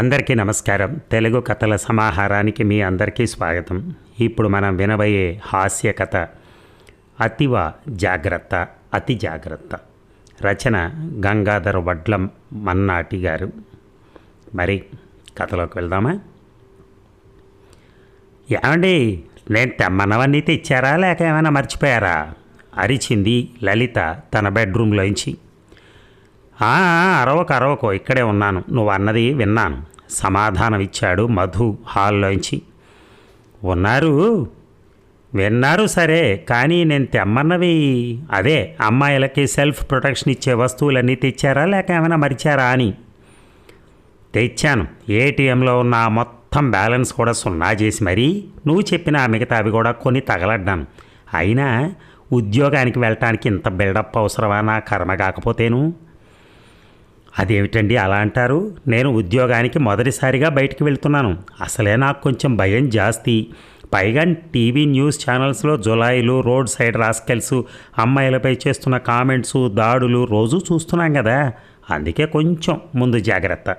అందరికీ నమస్కారం. తెలుగు కథల సమాహారానికి మీ అందరికీ స్వాగతం. ఇప్పుడు మనం వినబోయే హాస్య కథ అతివ జాగ్రత్త అతి జాగ్రత్త. రచన గంగాధర వడ్ల మన్నాటి గారు. మరి కథలోకి వెళ్దామా? ఏమండి, నేను తెమ్మన్నవన్నీ తెచ్చారా లేక ఏమైనా మర్చిపోయారా? అరిచింది లలిత తన బెడ్రూమ్లోంచి. అరవకో, ఇక్కడే ఉన్నాను, నువ్వు అన్నది విన్నాను, సమాధానం ఇచ్చాడు మధు హాల్లోంచి. విన్నారు సరే, కానీ నేను తెమ్మన్నవి అదే అమ్మాయిలకి సెల్ఫ్ ప్రొటెక్షన్ ఇచ్చే వస్తువులన్నీ తెచ్చారా లేక ఏమైనా మరిచారా అని. తెచ్చాను, ఏటీఎంలో ఉన్న మొత్తం బ్యాలెన్స్ కూడా సున్నా చేసి మరీ నువ్వు చెప్పిన మిగతా అవి కూడా కొన్ని తగలడ్డాను. అయినా ఉద్యోగానికి వెళ్ళటానికి ఇంత బిల్డప్ అవసరమా? నా కర్మ కాకపోతేను. అదేమిటండి అలా అంటారు? నేను ఉద్యోగానికి మొదటిసారిగా బయటికి వెళ్తున్నాను. అసలే నాకు కొంచెం భయం జాస్తి. పైగా టీవీ న్యూస్ ఛానల్స్లో జులాయిలు, రోడ్ సైడ్ రాస్కెల్స్, అమ్మాయిలపై చేస్తున్న కామెంట్స్, దాడులు రోజు చూస్తున్నాం కదా, అందుకే కొంచెం ముందు జాగ్రత్త.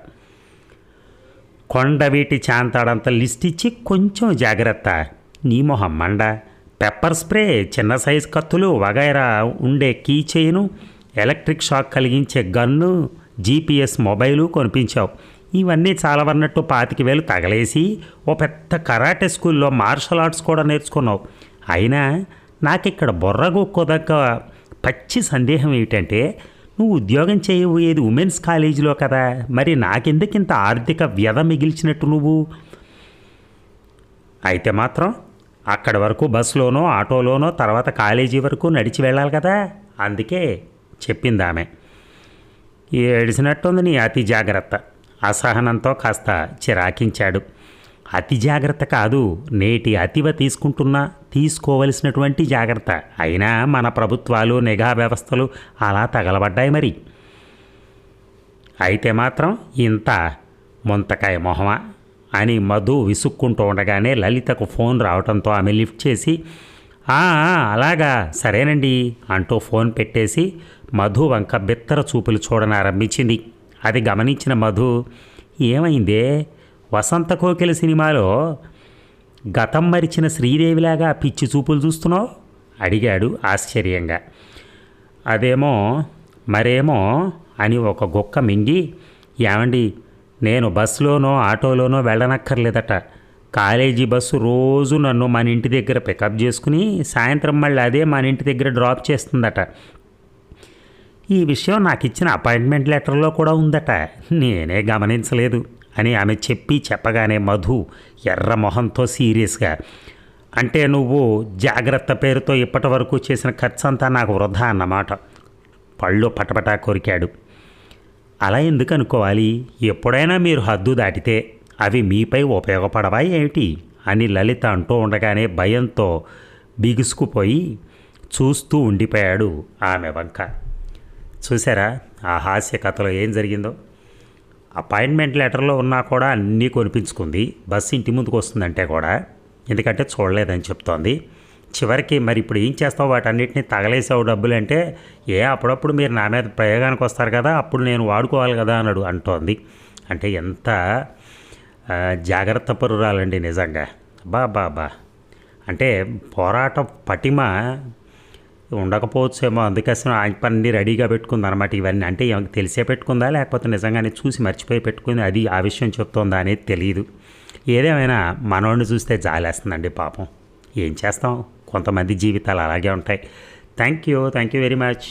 కొండవీటి చాంతాడంత లిస్ట్ ఇచ్చి కొంచెం జాగ్రత్త. నీ మొహం మండ. పెప్పర్ స్ప్రే, చిన్న సైజు కత్తులు వగైరా ఉండే కీ చైను, ఎలక్ట్రిక్ షాక్ కలిగించే గన్ను, జీపీఎస్ మొబైలు కొనిపించావు. ఇవన్నీ చాలవన్నట్టు 25,000 తగలేసి ఓ పెద్ద కరాటే స్కూల్లో మార్షల్ ఆర్ట్స్ కూడా నేర్చుకున్నావు. అయినా నాకు ఇక్కడ బొర్రగొక్కోదగ్గ పచ్చి సందేహం ఏమిటంటే, నువ్వు ఉద్యోగం చేయబోయేది ఉమెన్స్ కాలేజీలో కదా, మరి నాకెందుకు ఇంత ఆర్థిక వ్యధ మిగిల్చినట్టు నువ్వు? అయితే మాత్రం అక్కడి వరకు బస్సులోనో ఆటోలోనో, తర్వాత కాలేజీ వరకు నడిచి వెళ్ళాలి కదా, అందుకే చెప్పింది ఆమె. ఏడిసినట్టుంది నీ అతి జాగ్రత్త. అసహనంతో కాస్త చిరాకించాడు. అతి జాగ్రత్త కాదు, నేటి అతివ తీసుకోవలసినటువంటి జాగ్రత్త. అయినా మన ప్రభుత్వాలు, నిఘా వ్యవస్థలు అలా తగలబడ్డాయి మరి. అయితే మాత్రం ఇంత ముంతకాయ మొహమా అని మధు విసుక్కుంటూ ఉండగానే లలితకు ఫోన్ రావడంతో ఆమె లిఫ్ట్ చేసి అలాగా సరేనండి అంటూ ఫోన్ పెట్టేసి మధు వంక బిత్తర చూపులు చూడనారంభించింది. అది గమనించిన మధు, ఏమైందే, వసంత కోకిల సినిమాలో గతం మరిచిన శ్రీదేవిలాగా పిచ్చి చూపులు చూస్తున్నావు అడిగాడు ఆశ్చర్యంగా. మరేమో అని ఒక గుక్క మింగి, ఏమండి, నేను బస్సులోనో ఆటోలోనో వెళ్ళనక్కర్లేదట. కాలేజీ బస్సు రోజు నన్ను మన ఇంటి దగ్గర పికప్ చేసుకుని సాయంత్రం మళ్ళీ అదే మన ఇంటి దగ్గర డ్రాప్ చేస్తుందట. ఈ విషయం నాకు ఇచ్చిన అపాయింట్మెంట్ లెటర్లో కూడా ఉందట, నేనే గమనించలేదు అని ఆమె చెప్పగానే మధు ఎర్ర మొహంతో సీరియస్గా, అంటే నువ్వు జాగ్రత్త పేరుతో ఇప్పటి వరకు చేసిన ఖర్చు అంతా నాకు వృధా అన్నమాట. పళ్ళు పటపటా కొరికాడు. అలా ఎందుకు అనుకోవాలి? ఎప్పుడైనా మీరు హద్దు దాటితే అవి మీపై ఉపయోగపడవా ఏమిటి అని లలిత అంటూ ఉండగానే భయంతో బిగుసుకుపోయి చూస్తూ ఉండిపోయాడు ఆమె వంక. చూసారా ఆ హాస్య కథలో ఏం జరిగిందో? అపాయింట్మెంట్ లెటర్లో ఉన్నా కూడా అన్నీ కొనిపించుకుంది. బస్సు ఇంటి ముందుకు వస్తుందంటే కూడా, ఎందుకంటే చూడలేదని చెప్తోంది. చివరికి మరి ఇప్పుడు ఏం చేస్తావు, వాటన్నిటిని తగలేసావు డబ్బులు అంటే, అప్పుడప్పుడు మీరు నా మీద ప్రయోగానికి వస్తారు కదా, అప్పుడు నేను వాడుకోవాలి కదా అంటోంది. అంటే ఎంత జాగ్రత్త పరురాలండి నిజంగా. బాబా అంటే పోరాట పటిమ ఉండకపోవచ్చేమో, అందుకోసం ఆ పని రెడీగా పెట్టుకుంది అనమాట. ఇవన్నీ అంటే ఏమైనా తెలిసే పెట్టుకుందా లేకపోతే నిజంగానే చూసి మర్చిపోయి పెట్టుకుంది, అది ఆ విషయం చెప్తుందా అనేది తెలియదు. ఏదేమైనా మనోడిని చూస్తే జాలేస్తుందండి పాపం. ఏం చేస్తాం, కొంతమంది జీవితాలు అలాగే ఉంటాయి. Thank you very much.